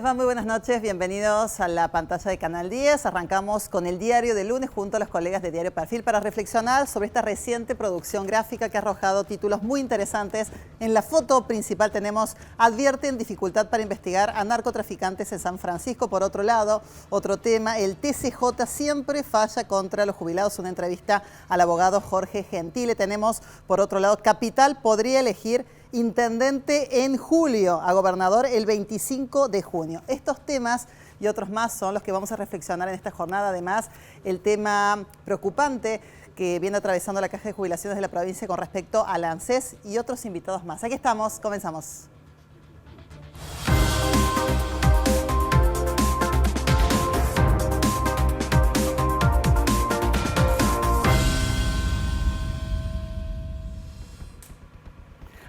va? Muy buenas noches, bienvenidos a la pantalla de Canal 10. Arrancamos con el diario del lunes junto a los colegas de Diario Perfil para reflexionar sobre esta reciente producción gráfica que ha arrojado títulos muy interesantes. En la foto principal tenemos: advierten dificultad para investigar a narcotraficantes en San Francisco. Por otro lado, otro tema: el TCJ siempre falla contra los jubilados. Una entrevista al abogado Jorge Gentile. Tenemos, por otro lado, Capital podría elegir intendente en julio, a gobernador el 25 de junio. Estos temas y otros más son los que vamos a reflexionar en esta jornada. Además, el tema preocupante que viene atravesando la Caja de Jubilaciones de la provincia con respecto al ANSES y otros invitados más. Aquí estamos, comenzamos.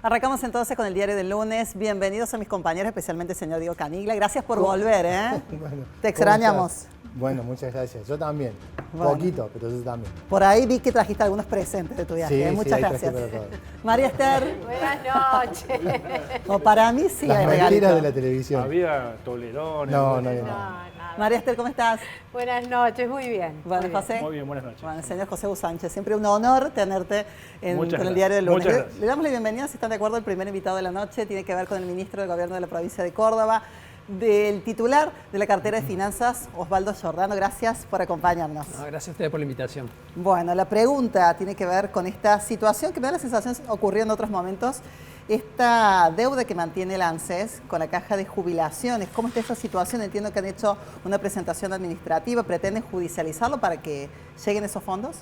Arrancamos entonces con el diario del lunes. Bienvenidos a mis compañeros, especialmente el señor Diego Caniglia. Gracias por volver, ¿eh? Bueno, te extrañamos. Bueno, muchas gracias. Yo también. Bueno. Poquito, pero yo también. Por ahí vi que trajiste algunos presentes de tu viaje. Sí, Muchas sí, gracias. para todos. María Esther. Buenas noches. O para mí sí Las hay mentiras regalitos. de la televisión. Había tolerones. No. Nada. María Esther, ¿cómo estás? Buenas noches, muy bien. Bueno, muy bien. José. Muy bien, buenas noches. Bueno, señor José Sánchez, siempre un honor tenerte Muchas con el gracias. diario del lunes. Muchas gracias. Le damos la bienvenida, si están de acuerdo. El primer invitado de la noche tiene que ver con el ministro de Gobierno de la provincia de Córdoba, del titular de la cartera de Finanzas, Osvaldo Giordano. Gracias por acompañarnos. No, gracias a ustedes por la invitación. Bueno, la pregunta tiene que ver con esta situación que me da la sensación ocurrió en otros momentos. Esta deuda que mantiene el ANSES con la Caja de Jubilaciones, ¿cómo está esa situación? Entiendo que han hecho una presentación administrativa, ¿pretenden judicializarlo para que lleguen esos fondos?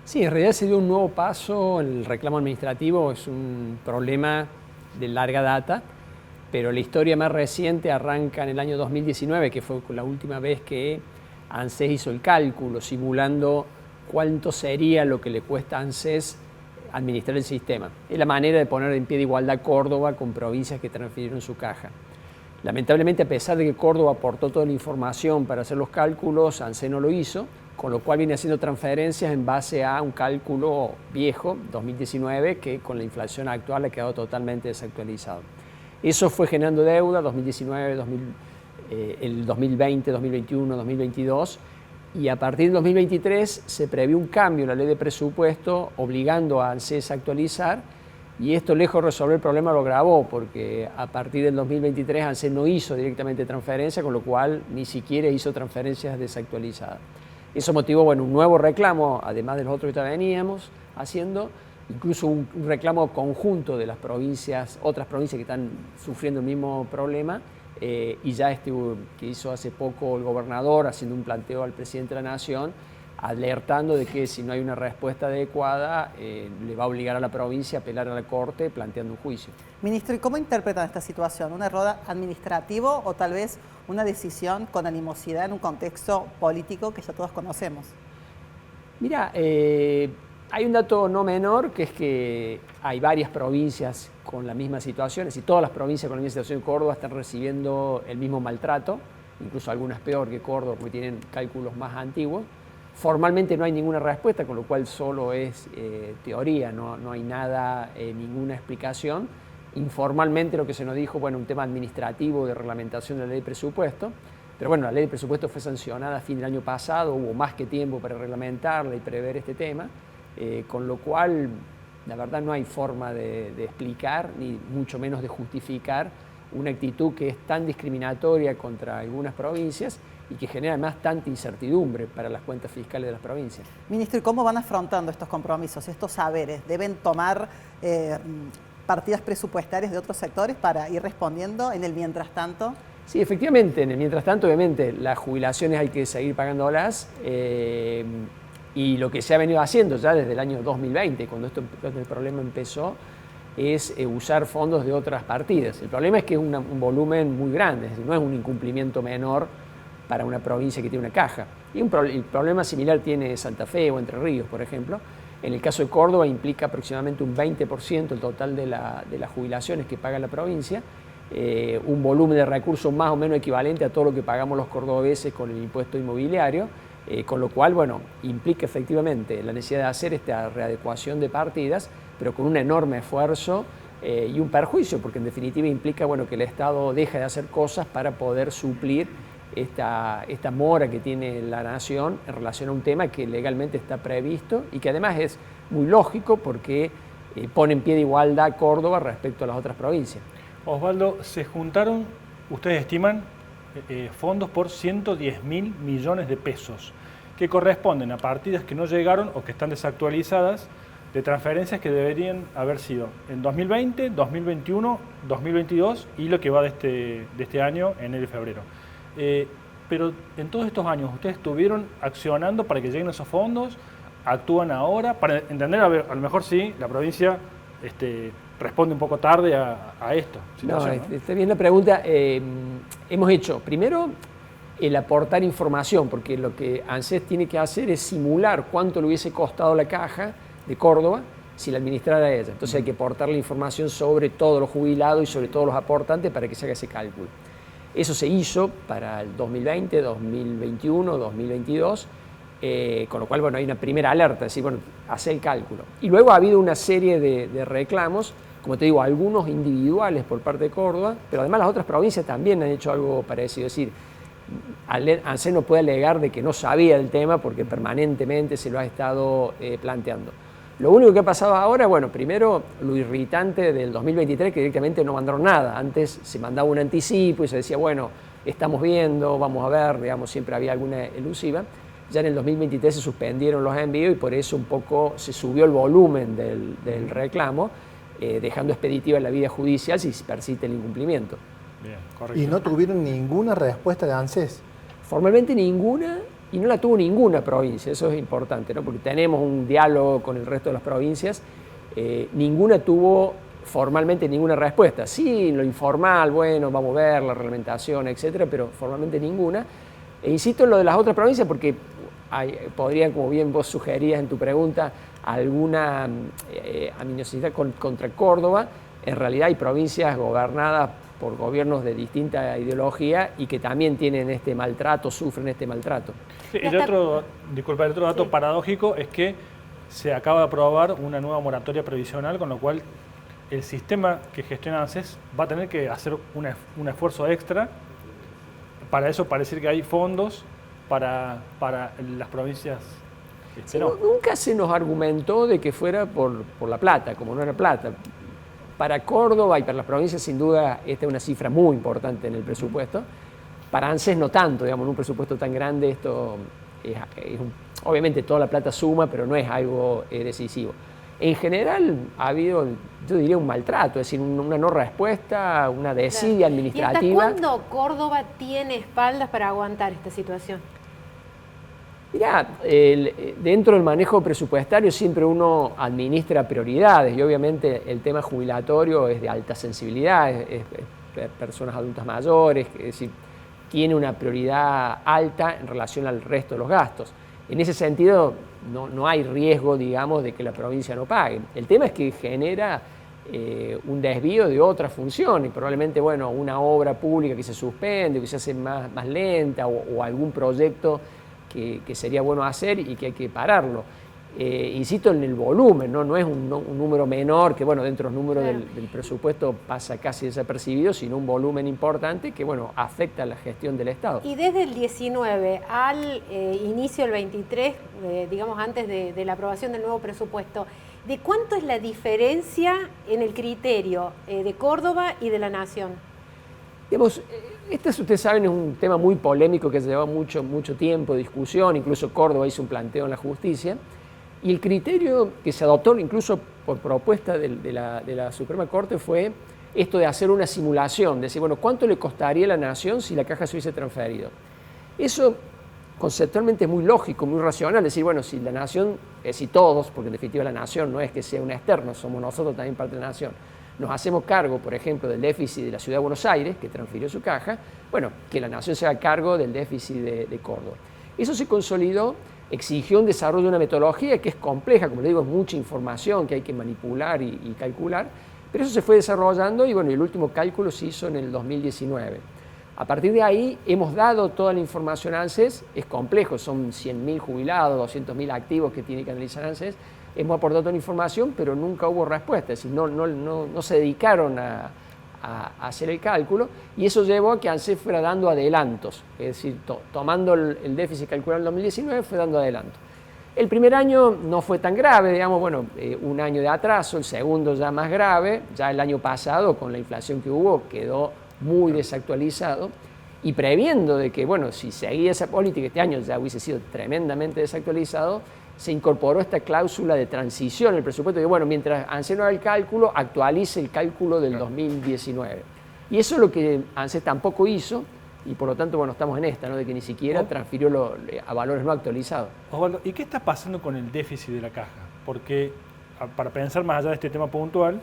Sí, en realidad se dio un nuevo paso. El reclamo administrativo es un problema de larga data, pero la historia más reciente arranca en el año 2019, que fue la última vez que ANSES hizo el cálculo, simulando cuánto sería lo que le cuesta a ANSES administrar el sistema. Es la manera de poner en pie de igualdad Córdoba con provincias que transfirieron su caja. Lamentablemente, a pesar de que Córdoba aportó toda la información para hacer los cálculos, ANSES no lo hizo, con lo cual viene haciendo transferencias en base a un cálculo viejo, 2019, que con la inflación actual ha quedado totalmente desactualizado. Eso fue generando deuda, 2019, el 2020, 2021, 2022, y a partir del 2023 se previó un cambio en la ley de presupuesto obligando a ANSES a actualizar, y esto, lejos de resolver el problema, lo agravó, porque a partir del 2023 ANSES no hizo directamente transferencia, con lo cual ni siquiera hizo transferencias desactualizadas. Eso motivó, bueno, un nuevo reclamo, además de los otros que ya veníamos haciendo, incluso un reclamo conjunto de las provincias, otras provincias que están sufriendo el mismo problema, y ya que hizo hace poco el gobernador haciendo un planteo al presidente de la Nación, alertando de que si no hay una respuesta adecuada, le va a obligar a la provincia a apelar a la Corte planteando un juicio. Ministro, ¿y cómo interpretan esta situación? ¿Un error administrativo o tal vez una decisión con animosidad en un contexto político que ya todos conocemos? Mira, hay un dato no menor, que es que hay varias provincias con la misma situación, es decir, todas las provincias con la misma situación de Córdoba están recibiendo el mismo maltrato, incluso algunas peor que Córdoba porque tienen cálculos más antiguos. Formalmente no hay ninguna respuesta, con lo cual solo es teoría, no hay nada, ninguna explicación. Informalmente lo que se nos dijo, bueno, un tema administrativo de reglamentación de la ley de presupuesto, pero bueno, la ley de presupuesto fue sancionada a fin del año pasado, hubo más que tiempo para reglamentarla y prever este tema, con lo cual la verdad no hay forma de explicar, ni mucho menos de justificar una actitud que es tan discriminatoria contra algunas provincias y que genera además tanta incertidumbre para las cuentas fiscales de las provincias. Ministro, ¿y cómo van afrontando estos compromisos, estos saberes? ¿Deben tomar partidas presupuestarias de otros sectores para ir respondiendo en el mientras tanto? Sí, efectivamente, en el mientras tanto, obviamente, las jubilaciones hay que seguir pagándolas, y lo que se ha venido haciendo ya desde el año 2020, cuando el problema empezó, es usar fondos de otras partidas. El problema es que es un volumen muy grande, es decir, no es un incumplimiento menor para una provincia que tiene una caja. Y el problema similar tiene Santa Fe o Entre Ríos, por ejemplo. En el caso de Córdoba implica aproximadamente un 20% el total de las jubilaciones que paga la provincia, un volumen de recursos más o menos equivalente a todo lo que pagamos los cordobeses con el impuesto inmobiliario, con lo cual, bueno, implica efectivamente la necesidad de hacer esta readecuación de partidas, pero con un enorme esfuerzo y un perjuicio, porque en definitiva implica bueno, que el Estado deja de hacer cosas para poder suplir esta mora que tiene la nación en relación a un tema que legalmente está previsto y que además es muy lógico porque pone en pie de igualdad Córdoba respecto a las otras provincias. Osvaldo, se juntaron, ustedes estiman, fondos por 110.000 millones de pesos, que corresponden a partidas que no llegaron o que están desactualizadas de transferencias que deberían haber sido en 2020, 2021, 2022 y lo que va de este año, enero y febrero. Pero en todos estos años, ¿ustedes estuvieron accionando para que lleguen esos fondos? ¿Actúan ahora? Para entender, a lo mejor sí, la provincia responde un poco tarde a esto. No, está bien la pregunta. Hemos hecho, primero, el aportar información, porque lo que ANSES tiene que hacer es simular cuánto le hubiese costado la caja de Córdoba si la administrara ella. Entonces hay que aportar la información sobre todos los jubilados y sobre todos los aportantes para que se haga ese cálculo. Eso se hizo para el 2020, 2021, 2022, con lo cual bueno, hay una primera alerta, es decir, bueno, hace el cálculo. Y luego ha habido una serie de reclamos, como te digo, algunos individuales por parte de Córdoba, pero además las otras provincias también han hecho algo parecido, es decir, ANSES no puede alegar de que no sabía del tema porque permanentemente se lo ha estado planteando. Lo único que ha pasado ahora, bueno, primero lo irritante del 2023 que directamente no mandaron nada. Antes se mandaba un anticipo y se decía, bueno, estamos viendo, vamos a ver, digamos, siempre había alguna elusiva. Ya en el 2023 se suspendieron los envíos y por eso un poco se subió el volumen del reclamo, dejando expeditiva la vía judicial si persiste el incumplimiento. Bien, correcto. ¿Y no tuvieron ninguna respuesta de ANSES? Formalmente ninguna, y no la tuvo ninguna provincia, eso es importante, ¿no? Porque tenemos un diálogo con el resto de las provincias, ninguna tuvo formalmente ninguna respuesta. Sí, lo informal, bueno, vamos a ver la reglamentación, etcétera, pero formalmente ninguna. E insisto en lo de las otras provincias porque podría, como bien vos sugerías en tu pregunta, alguna animosidad contra Córdoba. En realidad hay provincias gobernadas por gobiernos de distinta ideología y que también tienen este maltrato, sufren este maltrato. Sí, el otro dato paradójico es que se acaba de aprobar una nueva moratoria previsional, con lo cual el sistema que gestiona ANSES va a tener que hacer un esfuerzo extra. Para eso parece que hay fondos para las provincias. Sí, nunca se nos argumentó de que fuera por la plata, como no era plata. Para Córdoba y para las provincias, sin duda, esta es una cifra muy importante en el presupuesto. Para ANSES no tanto, digamos, en un presupuesto tan grande esto obviamente toda la plata suma, pero no es algo decisivo. En general ha habido, yo diría, un maltrato, es decir, una no respuesta, una desidia administrativa. ¿Y hasta cuándo Córdoba tiene espaldas para aguantar esta situación? Mirá, dentro del manejo presupuestario siempre uno administra prioridades y obviamente el tema jubilatorio es de alta sensibilidad, es personas adultas mayores, es decir, tiene una prioridad alta en relación al resto de los gastos. En ese sentido no hay riesgo, digamos, de que la provincia no pague. El tema es que genera un desvío de otras funciones, probablemente bueno, una obra pública que se suspende, que se hace más lenta o algún proyecto que sería bueno hacer y que hay que pararlo. Insisto en el volumen, no es un número menor que bueno, dentro de los números del presupuesto pasa casi desapercibido, sino un volumen importante que bueno, afecta a la gestión del Estado. Y desde el 19 al inicio del 23, digamos antes de la aprobación del nuevo presupuesto, ¿de cuánto es la diferencia en el criterio de Córdoba y de la Nación? Digamos, este, ustedes saben, es un tema muy polémico que lleva mucho tiempo de discusión, incluso Córdoba hizo un planteo en la justicia, y el criterio que se adoptó incluso por propuesta de la Suprema Corte fue esto de hacer una simulación, decir, bueno, ¿cuánto le costaría a la Nación si la caja se hubiese transferido? Eso conceptualmente es muy lógico, muy racional, decir, bueno, si la Nación, si todos, porque en definitiva la Nación no es que sea un externo, somos nosotros también parte de la Nación, nos hacemos cargo, por ejemplo, del déficit de la Ciudad de Buenos Aires, que transfirió su caja, bueno, que la Nación se haga cargo del déficit de Córdoba. Eso se consolidó, exigió un desarrollo de una metodología que es compleja, como le digo, es mucha información que hay que manipular y calcular, pero eso se fue desarrollando y bueno, el último cálculo se hizo en el 2019. A partir de ahí hemos dado toda la información a ANSES, es complejo, son 100.000 jubilados, 200.000 activos que tiene que analizar ANSES, hemos aportado toda la información, pero nunca hubo respuesta, es decir, no se dedicaron a hacer el cálculo, y eso llevó a que ANSES fuera dando adelantos, es decir, tomando el déficit calculado en el 2019, fue dando adelantos. El primer año no fue tan grave, digamos, bueno, un año de atraso, el segundo ya más grave, ya el año pasado con la inflación que hubo quedó muy desactualizado, y previendo de que, bueno, si seguía esa política este año ya hubiese sido tremendamente desactualizado, se incorporó esta cláusula de transición en el presupuesto, que bueno, mientras ANSES no haga el cálculo, actualice el cálculo del 2019. Y eso es lo que ANSES tampoco hizo, y por lo tanto, bueno, estamos en esta, ¿no? De que ni siquiera transfirió a valores no actualizados. Osvaldo, ¿y qué está pasando con el déficit de la caja? Porque, para pensar más allá de este tema puntual,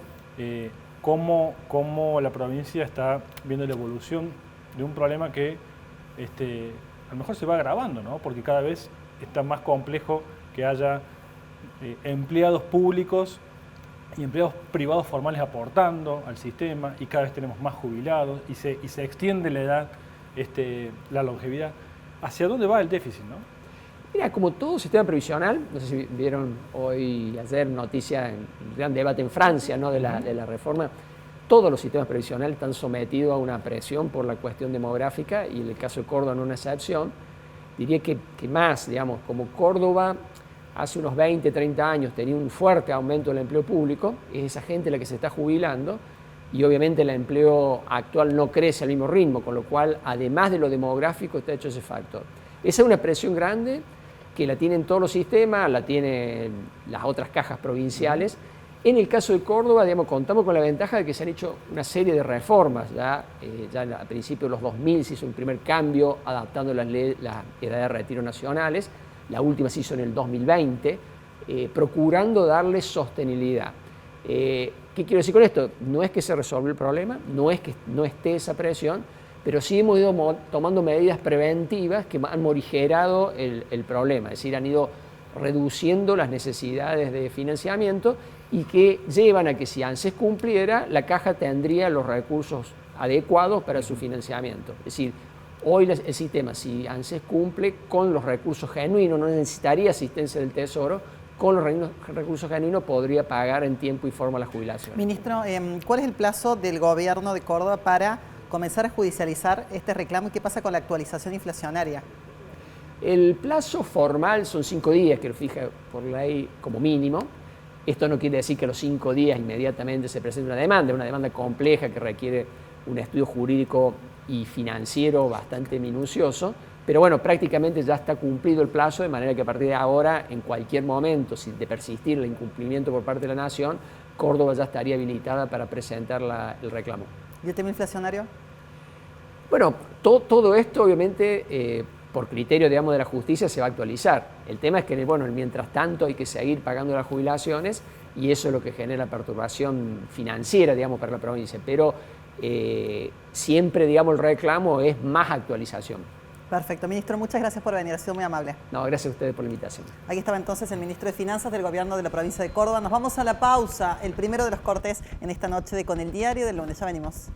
¿cómo la provincia está viendo la evolución de un problema que a lo mejor se va agravando, ¿no? Porque cada vez está más complejo que haya empleados públicos y empleados privados formales aportando al sistema, y cada vez tenemos más jubilados y se extiende la edad, la longevidad. ¿Hacia dónde va el déficit, no? Mira, como todo sistema previsional, no sé si vieron hoy, ayer, noticia, en gran debate en Francia, ¿no? de la reforma, todos los sistemas previsionales están sometidos a una presión por la cuestión demográfica, y en el caso de Córdoba no es una excepción. Diría que más, digamos, como Córdoba hace unos 20, 30 años tenía un fuerte aumento del empleo público, es esa gente la que se está jubilando, y obviamente el empleo actual no crece al mismo ritmo, con lo cual, además de lo demográfico, está hecho ese factor. Esa es una presión grande que la tienen todos los sistemas, la tienen las otras cajas provinciales. En el caso de Córdoba, digamos, contamos con la ventaja de que se han hecho una serie de reformas. Ya a principios de los 2000 se hizo un primer cambio adaptando las edades de retiro nacionales. La última se hizo en el 2020, procurando darle sostenibilidad. ¿Qué quiero decir con esto? No es que se resuelva el problema, no es que no esté esa presión, pero sí hemos ido tomando medidas preventivas que han morigerado el problema, es decir, han ido reduciendo las necesidades de financiamiento, y que llevan a que si ANSES cumpliera, la caja tendría los recursos adecuados para su financiamiento. Es decir, hoy el sistema, si ANSES cumple con los recursos genuinos, no necesitaría asistencia del Tesoro, con los recursos genuinos podría pagar en tiempo y forma la jubilación. Ministro, ¿cuál es el plazo del gobierno de Córdoba para comenzar a judicializar este reclamo y qué pasa con la actualización inflacionaria? El plazo formal son 5 días, que lo fija por ley como mínimo. Esto no quiere decir que a los 5 días inmediatamente se presente una demanda compleja que requiere un estudio jurídico y financiero bastante minucioso, pero bueno, prácticamente ya está cumplido el plazo, de manera que a partir de ahora, en cualquier momento, si de persistir el incumplimiento por parte de la Nación, Córdoba ya estaría habilitada para presentar el reclamo. ¿Y el tema inflacionario? Bueno, todo esto obviamente por criterio, digamos, de la justicia se va a actualizar. El tema es que, bueno, mientras tanto hay que seguir pagando las jubilaciones, y eso es lo que genera perturbación financiera, digamos, para la provincia. Pero siempre, digamos, el reclamo es más actualización. Perfecto. Ministro, muchas gracias por venir, ha sido muy amable. No, gracias a ustedes por la invitación. Aquí estaba entonces el ministro de Finanzas del Gobierno de la provincia de Córdoba. Nos vamos a la pausa, el primero de los cortes en esta noche de Con el Diario del Lunes. Ya venimos.